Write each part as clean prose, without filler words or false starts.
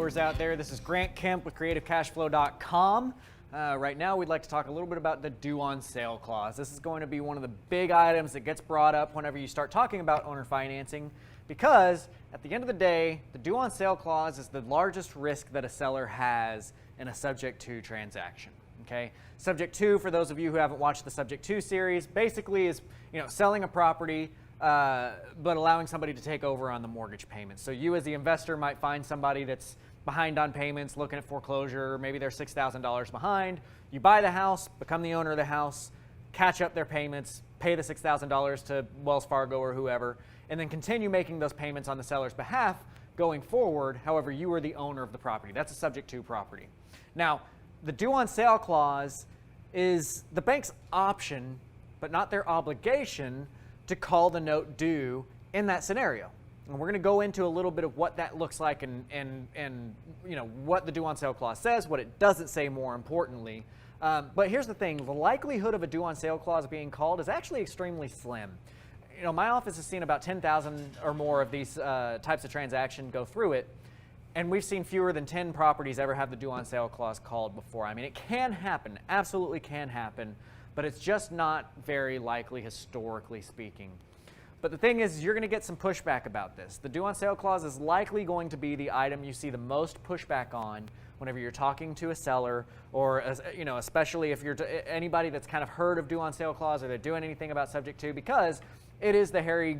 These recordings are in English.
viewers out there. This is Grant Kemp with CreativeCashFlow.com. Right now, we'd like to talk a little bit about the due on sale clause. This is going to be one of the big items that gets brought up whenever you start talking about owner financing, because at the end of the day, the due on sale clause is the largest risk that a seller has in a subject to transaction. Okay, subject to, for those of you who haven't watched the subject to series, basically is selling a property but allowing somebody to take over on the mortgage payments. So you as the investor might find somebody that's behind on payments, looking at foreclosure, maybe they're $6,000 behind. You buy the house, become the owner of the house, catch up their payments, pay the $6,000 to Wells Fargo or whoever, and then continue making those payments on the seller's behalf going forward. However, you are the owner of the property. That's a subject to property. Now, the due on sale clause is the bank's option, but not their obligation, to call the note due in that scenario. And we're going to go into a little bit of what that looks like and what the due on sale clause says, what it doesn't say more importantly. But here's the thing, the likelihood of a due on sale clause being called is actually extremely slim. My office has seen about 10,000 or more of these types of transactions go through it, and we've seen fewer than 10 properties ever have the due on sale clause called before. I mean, it can happen, absolutely can happen, but it's just not very likely historically speaking. But the thing is, you're going to get some pushback about this. The due on sale clause is likely going to be the item you see the most pushback on whenever you're talking to a seller, or especially if you're anybody that's kind of heard of due on sale clause or they're doing anything about subject to, because it is the hairy,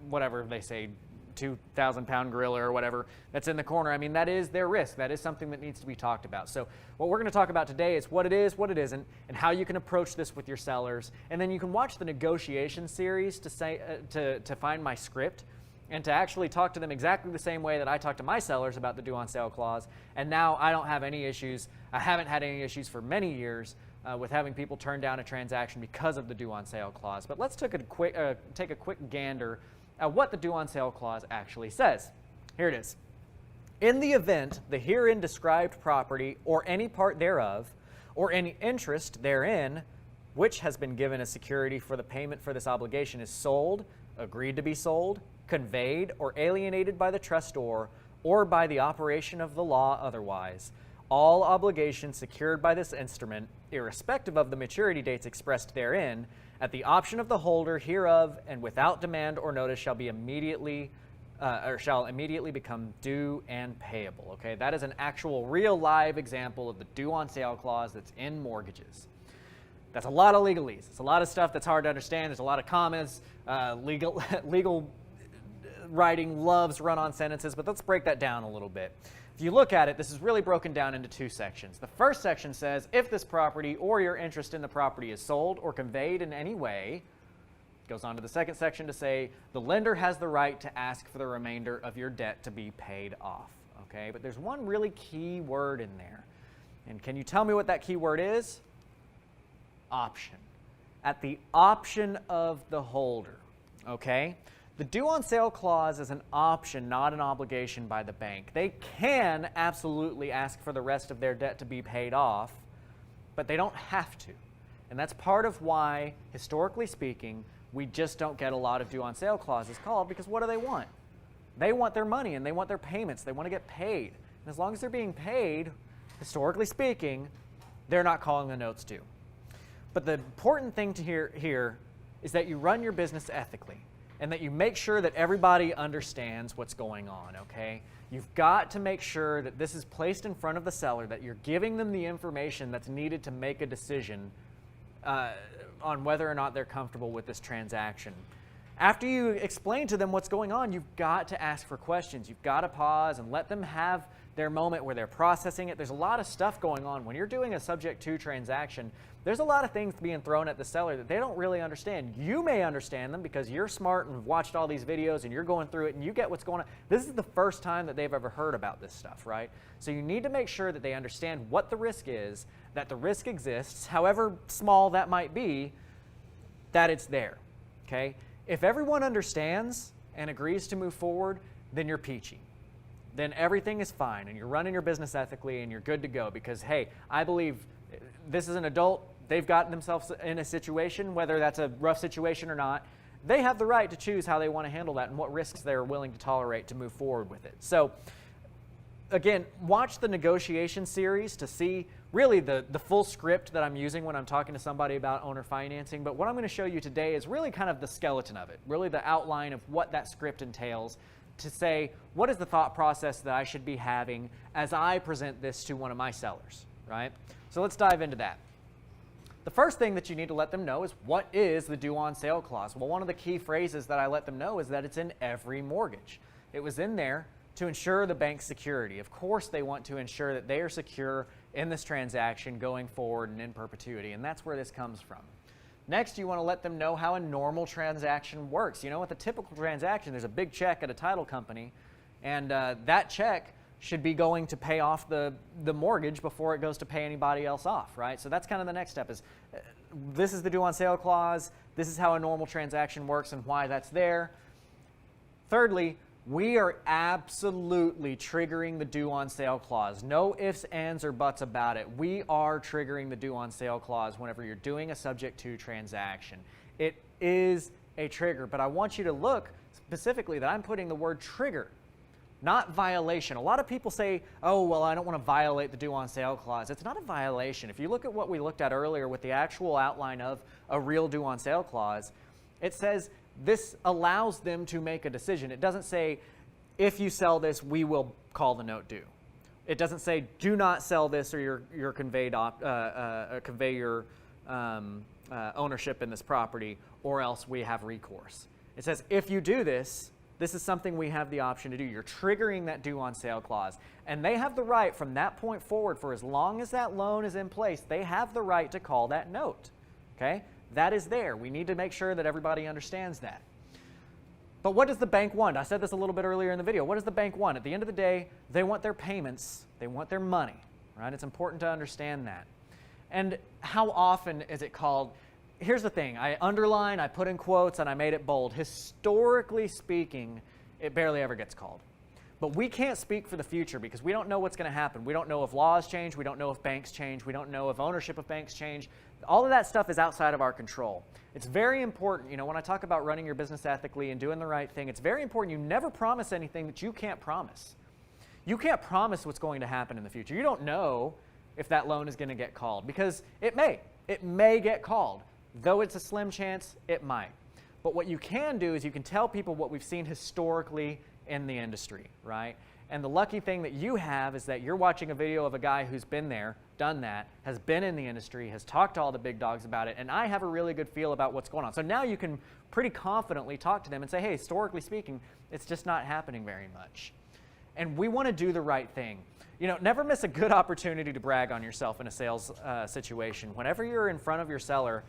whatever they say, 2,000-pound gorilla or whatever that's in the corner. I mean, that is their risk. That is something that needs to be talked about. So what we're going to talk about today is what it is, what it isn't, and how you can approach this with your sellers. And then you can watch the negotiation series to find my script and to actually talk to them exactly the same way that I talk to my sellers about the due on sale clause. And now I don't have any issues. I haven't had any issues for many years with having people turn down a transaction because of the due on sale clause. But let's take a quick gander at what the due on sale clause actually says. Here it is. In the event the herein described property or any part thereof or any interest therein which has been given as security for the payment for this obligation is sold, agreed to be sold, conveyed, or alienated by the trustor or by the operation of the law otherwise, all obligations secured by this instrument, irrespective of the maturity dates expressed therein, at the option of the holder hereof and without demand or notice shall immediately become due and payable. Okay, that is an actual real live example of the due on sale clause that's in mortgages. That's a lot of legalese. It's a lot of stuff that's hard to understand. There's a lot of commas. Legal writing loves run-on sentences, but let's break that down a little bit. If you look at it, this is really broken down into two sections. The first section says, if this property or your interest in the property is sold or conveyed in any way, it goes on to the second section to say, the lender has the right to ask for the remainder of your debt to be paid off. Okay, but there's one really key word in there. And can you tell me what that key word is? Option. At the option of the holder. Okay? The due on sale clause is an option, not an obligation by the bank. They can absolutely ask for the rest of their debt to be paid off, but they don't have to. And that's part of why, historically speaking, we just don't get a lot of due on sale clauses called, because what do they want? They want their money and they want their payments. They want to get paid. And as long as they're being paid, historically speaking, they're not calling the notes due. But the important thing to hear here is that you run your business ethically, and that you make sure that everybody understands what's going on, okay? You've got to make sure that this is placed in front of the seller, that you're giving them the information that's needed to make a decision on whether or not they're comfortable with this transaction. After you explain to them what's going on, you've got to ask for questions. You've got to pause and let them have their moment where they're processing it. There's a lot of stuff going on. When you're doing a subject to transaction, there's a lot of things being thrown at the seller that they don't really understand. You may understand them because you're smart and have watched all these videos and you're going through it and you get what's going on. This is the first time that they've ever heard about this stuff, right? So you need to make sure that they understand what the risk is, that the risk exists, however small that might be, that it's there, okay? If everyone understands and agrees to move forward, then you're peachy. Then everything is fine and you're running your business ethically and you're good to go, because, hey, I believe this is an adult. They've gotten themselves in a situation, whether that's a rough situation or not. They have the right to choose how they want to handle that and what risks they're willing to tolerate to move forward with it. So again, watch the negotiation series to see really the full script that I'm using when I'm talking to somebody about owner financing. But what I'm going to show you today is really kind of the skeleton of it, really the outline of what that script entails, to say, what is the thought process that I should be having as I present this to one of my sellers, right? So let's dive into that. The first thing that you need to let them know is, what is the due on sale clause? Well, one of the key phrases that I let them know is that it's in every mortgage. It was in there to ensure the bank's security. Of course, they want to ensure that they are secure in this transaction going forward and in perpetuity, and that's where this comes from. Next, you want to let them know how a normal transaction works. You know, with a typical transaction, there's a big check at a title company, and that check should be going to pay off the mortgage before it goes to pay anybody else off, right? So that's kind of the next step is, this is the due on sale clause, this is how a normal transaction works and why that's there. Thirdly, we are absolutely triggering the due on sale clause. No ifs, ands, or buts about it. We are triggering the due on sale clause whenever you're doing a subject to transaction. It is a trigger, but I want you to look specifically that I'm putting the word trigger, not violation. A lot of people say, oh, well, I don't want to violate the due on sale clause. It's not a violation. If you look at what we looked at earlier with the actual outline of a real due on sale clause, it says this allows them to make a decision. It doesn't say, if you sell this, we will call the note due. It doesn't say, do not sell this or you're convey your ownership in this property, or else we have recourse. It says, if you do this, this is something we have the option to do. You're triggering that due on sale clause. And they have the right from that point forward, for as long as that loan is in place, they have the right to call that note. Okay? That is there. We need to make sure that everybody understands that. But what does the bank want? I said this a little bit earlier in the video. What does the bank want? At the end of the day, they want their payments. They want their money, right? It's important to understand that. And how often is it called? Here's the thing. I underline, I put in quotes, and I made it bold. Historically speaking, it barely ever gets called. But we can't speak for the future because we don't know what's going to happen. We don't know if laws change. We don't know if banks change. We don't know if ownership of banks change. All of that stuff is outside of our control. It's very important, you know, when I talk about running your business ethically and doing the right thing, it's very important you never promise anything that you can't promise. You can't promise what's going to happen in the future. You don't know if that loan is going to get called because it may. It may get called. Though it's a slim chance, it might. But what you can do is you can tell people what we've seen historically in the industry, right? And the lucky thing that you have is that you're watching a video of a guy who's been there, done that, has been in the industry, has talked to all the big dogs about it, and I have a really good feel about what's going on. So now you can pretty confidently talk to them and say, hey, historically speaking, it's just not happening very much. And we want to do the right thing. You know, never miss a good opportunity to brag on yourself in a sales situation. Whenever you're in front of your seller,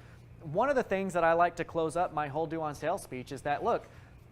one of the things that I like to close up my whole due on sale speech is that, look,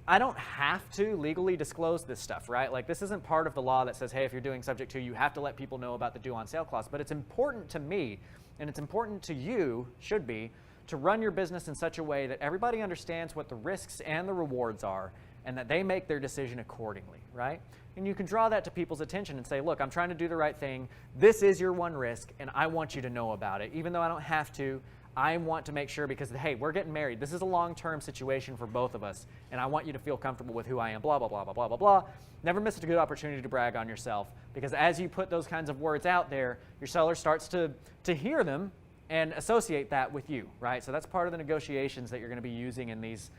I don't have to legally disclose this stuff, right? Like, this isn't part of the law that says, hey, if you're doing subject to, you have to let people know about the due on sale clause. But it's important to me, and it's important to you, should be, to run your business in such a way that everybody understands what the risks and the rewards are, and that they make their decision accordingly, right? And you can draw that to people's attention and say, look, I'm trying to do the right thing. This is your one risk, and I want you to know about it. Even though I don't have to, I want to make sure because, hey, we're getting married. This is a long-term situation for both of us, and I want you to feel comfortable with who I am, blah, blah, blah, blah, blah, blah, blah. Never miss a good opportunity to brag on yourself because as you put those kinds of words out there, your seller starts to hear them and associate that with you, right? So that's part of the negotiations that you're going to be using in these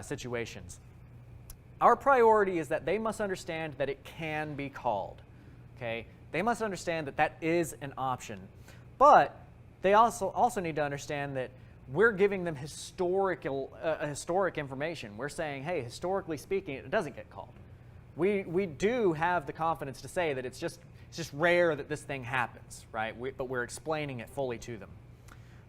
situations. Our priority is that they must understand that it can be called, okay? They must understand that that is an option. But they also need to understand that we're giving them historic information. We're saying, hey, historically speaking, it doesn't get called. We do have the confidence to say that it's just rare that this thing happens, right? But we're explaining it fully to them.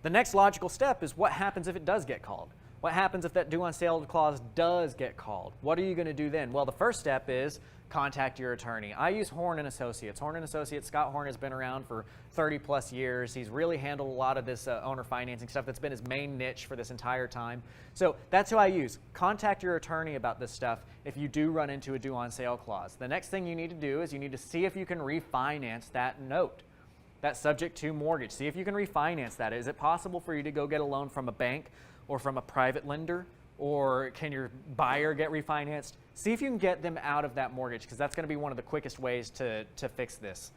The next logical step is what happens if it does get called? What happens if that due on sale clause does get called? What are you going to do then? Well, the first step is contact your attorney. I use Horn & Associates. Horn & Associates, Scott Horn has been around for 30 plus years. He's really handled a lot of this owner financing stuff. That's been his main niche for this entire time. So that's who I use. Contact your attorney about this stuff if you do run into a due on sale clause. The next thing you need to do is you need to see if you can refinance that note, that subject to mortgage. See if you can refinance that. Is it possible for you to go get a loan from a bank or from a private lender or can your buyer get refinanced? See if you can get them out of that mortgage, because that's going to be one of the quickest ways to fix this.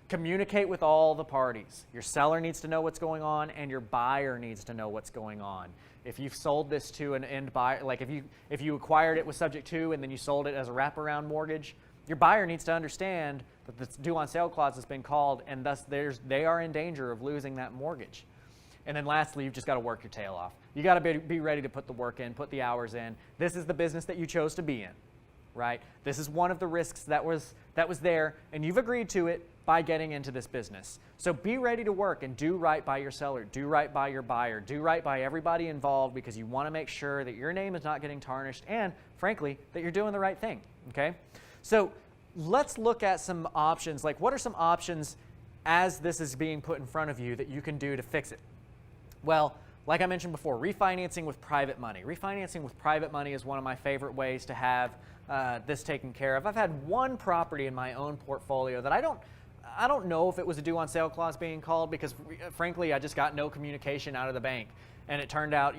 Communicate with all the parties. Your seller needs to know what's going on, and your buyer needs to know what's going on. If you've sold this to an end buyer, like if you acquired it with subject to and then you sold it as a wraparound mortgage, your buyer needs to understand that the due on sale clause has been called, and thus they are in danger of losing that mortgage. And then lastly, you've just got to work your tail off. You got to be ready to put the work in, put the hours in. This is the business that you chose to be in, right? This is one of the risks that was there, and you've agreed to it by getting into this business. So be ready to work and do right by your seller, do right by your buyer, do right by everybody involved, because you want to make sure that your name is not getting tarnished and, frankly, that you're doing the right thing, okay? So let's look at some options. Like, what are some options as this is being put in front of you that you can do to fix it? Well, like I mentioned before, refinancing with private money. Refinancing with private money is one of my favorite ways to have this taken care of. I've had one property in my own portfolio that I don't know if it was a due on sale clause being called, because frankly, I just got no communication out of the bank. And it turned out,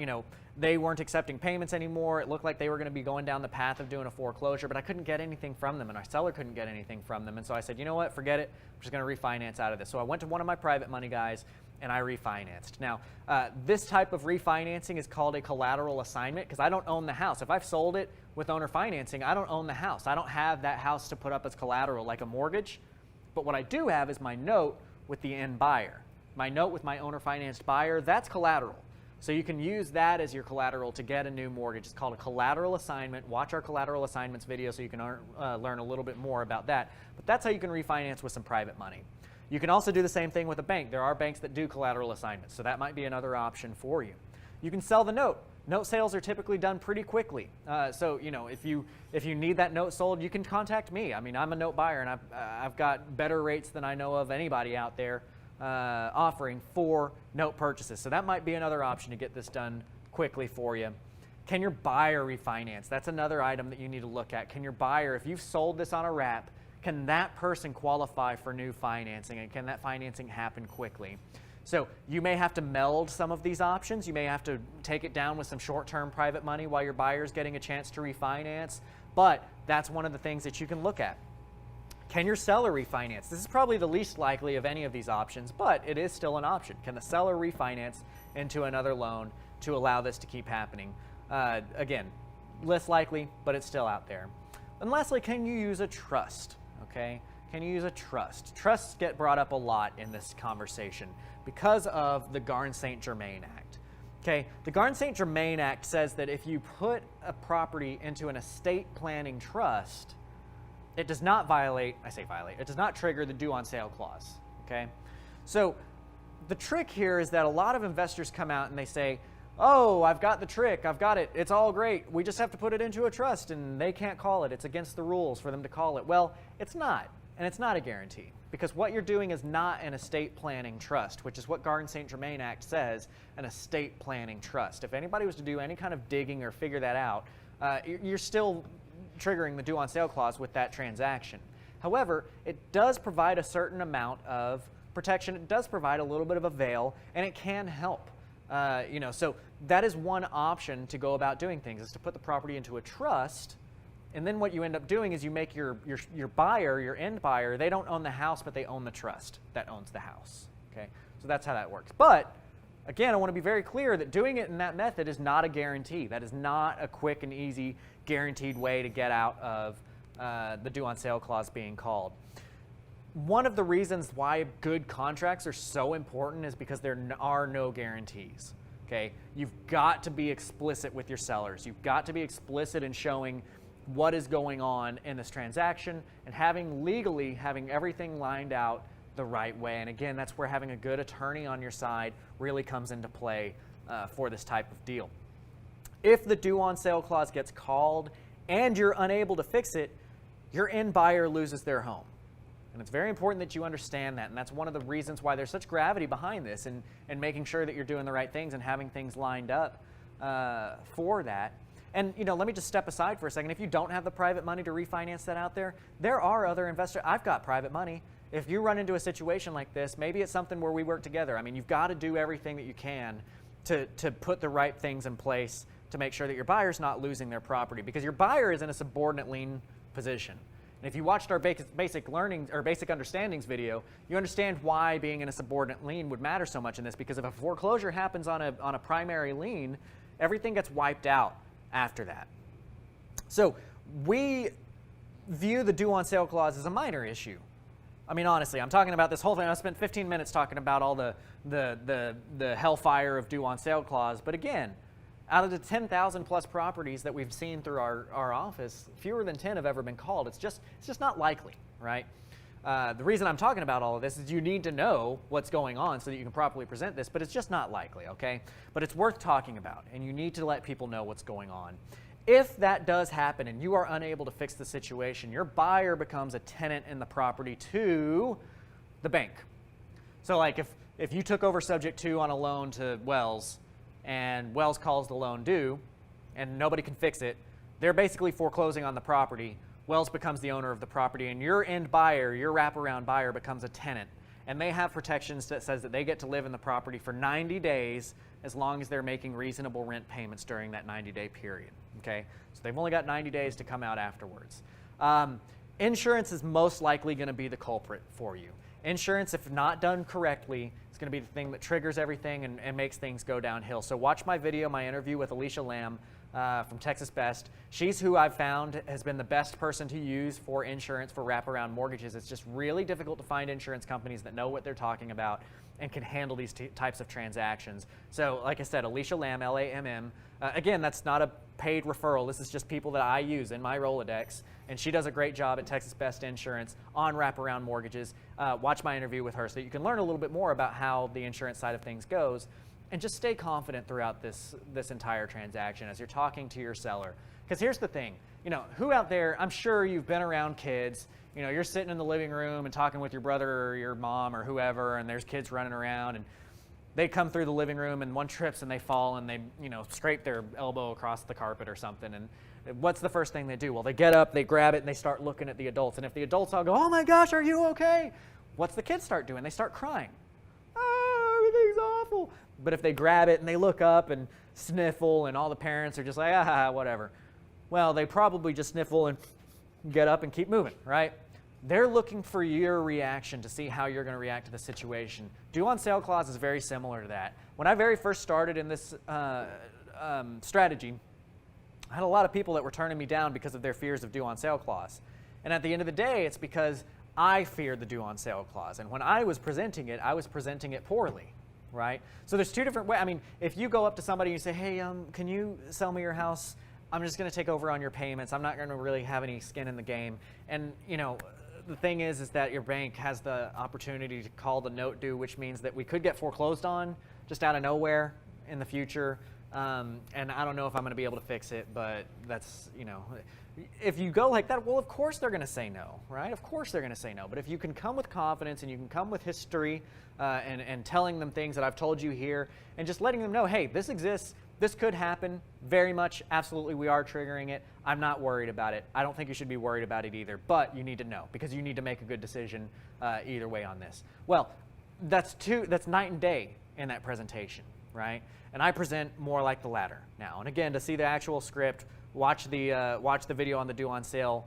they weren't accepting payments anymore. It looked like they were going to be going down the path of doing a foreclosure, but I couldn't get anything from them, and our seller couldn't get anything from them. And so I said, you know what, forget it. I'm just going to refinance out of this. So I went to one of my private money guys, and I refinanced. Now, this type of refinancing is called a collateral assignment, because I don't own the house. If I've sold it with owner financing, I don't own the house. I don't have that house to put up as collateral like a mortgage. But what I do have is my note with the end buyer. My note with my owner financed buyer, that's collateral. So you can use that as your collateral to get a new mortgage. It's called a collateral assignment. Watch our collateral assignments video so you can learn a little bit more about that. But that's how you can refinance with some private money. You can also do the same thing with a bank. There are banks that do collateral assignments, so that might be another option for you. You can sell the note. Note sales are typically done pretty quickly. So if you need that note sold, you can contact me. I mean, I'm a note buyer, and I've got better rates than I know of anybody out there offering for note purchases. So that might be another option to get this done quickly for you. Can your buyer refinance? That's another item that you need to look at. Can your buyer, if you've sold this on a wrap, can that person qualify for new financing, and can that financing happen quickly? So you may have to meld some of these options. You may have to take it down with some short-term private money while your buyer's getting a chance to refinance, but that's one of the things that you can look at. Can your seller refinance? This is probably the least likely of any of these options, but it is still an option. Can the seller refinance into another loan to allow this to keep happening? Again, less likely, but it's still out there. And lastly, can you use a trust? Okay, can you use a trust? Trusts get brought up a lot in this conversation because of the Garn-St. Germain Act. Okay, the Garn-St. Germain Act says that if you put a property into an estate planning trust, it does not it does not trigger the due on sale clause, okay? So the trick here is that a lot of investors come out and they say, oh, I've got the trick, I've got it, it's all great, we just have to put it into a trust and they can't call it, it's against the rules for them to call it. Well, it's not, and it's not a guarantee, because what you're doing is not an estate planning trust, which is what Garn-St. Germain Act says, an estate planning trust. If anybody was to do any kind of digging or figure that out, you're still triggering the due on sale clause with that transaction. However, it does provide a certain amount of protection, it does provide a little bit of a veil, and it can help. So that is one option to go about doing things, is to put the property into a trust, and then what you end up doing is you make your buyer, your end buyer, they don't own the house, but they own the trust that owns the house. Okay, so that's how that works. But again, I want to be very clear that doing it in that method is not a guarantee. That is not a quick and easy guaranteed way to get out of the due on sale clause being called. One of the reasons why good contracts are so important is because there are no guarantees. Okay, you've got to be explicit with your sellers. You've got to be explicit in showing what is going on in this transaction and having everything lined out the right way. And again, that's where having a good attorney on your side really comes into play for this type of deal. If the due on sale clause gets called and you're unable to fix it, your end buyer loses their home. And it's very important that you understand that, and that's one of the reasons why there's such gravity behind this, and making sure that you're doing the right things and having things lined up for that. And let me just step aside for a second. If you don't have the private money to refinance that out there, there are other investors. I've got private money. If you run into a situation like this, maybe it's something where we work together. I mean, you've got to do everything that you can to put the right things in place to make sure that your buyer's not losing their property, because your buyer is in a subordinate lien position. And if you watched our basic learning or basic understandings video, you understand why being in a subordinate lien would matter so much in this, because if a foreclosure happens on a primary lien, everything gets wiped out after that. So we view the due on sale clause as a minor issue. I mean, honestly, I'm talking about this whole thing. I spent 15 minutes talking about all the hellfire of due on sale clause. But again, out of the 10,000 plus properties that we've seen through our office, fewer than 10 have ever been called. It's just not likely, right? The reason I'm talking about all of this is you need to know what's going on so that you can properly present this, but it's just not likely, okay? But it's worth talking about, and you need to let people know what's going on. If that does happen and you are unable to fix the situation, your buyer becomes a tenant in the property to the bank. So like if you took over subject to on a loan to Wells, and Wells calls the loan due and nobody can fix it, they're basically foreclosing on the property. Wells becomes the owner of the property, and your end buyer, your wraparound buyer, becomes a tenant. And they have protections that says that they get to live in the property for 90 days as long as they're making reasonable rent payments during that 90-day period. Okay, so they've only got 90 days to come out afterwards. Insurance is most likely going to be the culprit for you. Insurance, if not done correctly, is going to be the thing that triggers everything and makes things go downhill. So watch my video, my interview with Alicia Lamb from Texas Best. She's who I've found has been the best person to use for insurance for wraparound mortgages. It's just really difficult to find insurance companies that know what they're talking about and can handle these types of transactions. So like I said, Alicia Lamb, L-A-M-M. Again, that's not a paid referral. This is just people that I use in my Rolodex, and she does a great job at Texas Best Insurance on wraparound mortgages. Watch my interview with her so that you can learn a little bit more about how the insurance side of things goes, and just stay confident throughout this entire transaction as you're talking to your seller. Because here's the thing, you know, who out there, I'm sure you've been around kids, you know, you're sitting in the living room and talking with your brother or your mom or whoever, and there's kids running around, and they come through the living room and one trips and they fall and they, you know, scrape their elbow across the carpet or something. And what's the first thing they do? Well, they get up, they grab it, and they start looking at the adults. And if the adults all go, "Oh my gosh, are you okay?" What's the kids start doing? They start crying. "Oh, everything's awful." But if they grab it and they look up and sniffle, and all the parents are just like, "Ah, whatever." Well, they probably just sniffle and get up and keep moving, right? They're looking for your reaction to see how you're going to react to the situation. Due on sale clause is very similar to that. When I very first started in this strategy, I had a lot of people that were turning me down because of their fears of due on sale clause. And at the end of the day, it's because I feared the due on sale clause. And when I was presenting it poorly, right? So there's two different ways. I mean, if you go up to somebody and you say, "Hey, can you sell me your house? I'm just going to take over on your payments. I'm not going to really have any skin in the game." And, you know, the thing is that your bank has the opportunity to call the note due, which means that we could get foreclosed on just out of nowhere in the future. And I don't know if I'm going to be able to fix it, but that's, you know, if you go like that, well, of course they're going to say no, right? Of course they're going to say no. But if you can come with confidence and you can come with history and telling them things that I've told you here and just letting them know, hey, this exists. This could happen very much. Absolutely, we are triggering it. I'm not worried about it. I don't think you should be worried about it either, but you need to know because you need to make a good decision either way on this. Well, that's night and day in that presentation, right? And I present more like the latter now. And again, to see the actual script, watch the video on the due on sale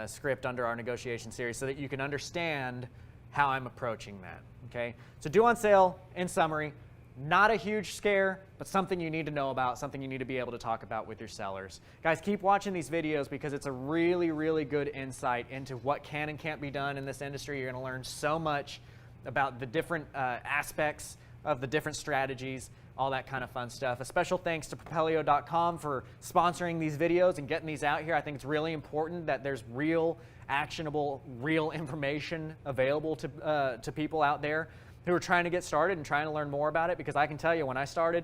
script under our negotiation series so that you can understand how I'm approaching that, okay? So due on sale, in summary, not a huge scare, but something you need to know about, something you need to be able to talk about with your sellers. Guys, keep watching these videos because it's a really, really good insight into what can and can't be done in this industry. You're going to learn so much about the different aspects of the different strategies, all that kind of fun stuff. A special thanks to Propelio.com for sponsoring these videos and getting these out here. I think it's really important that there's real, actionable, real information available to people out there who are trying to get started and trying to learn more about it, because I can tell you when I started,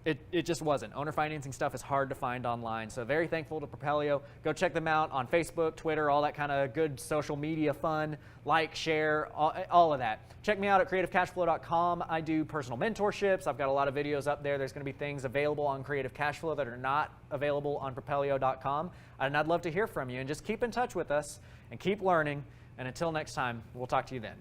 it just wasn't. Owner financing stuff is hard to find online. So very thankful to Propelio. Go check them out on Facebook, Twitter, all that kind of good social media fun. Like, share, all of that. Check me out at creativecashflow.com. I do personal mentorships. I've got a lot of videos up there. There's going to be things available on Creative Cashflow that are not available on Propelio.com. And I'd love to hear from you. And just keep in touch with us and keep learning. And until next time, we'll talk to you then.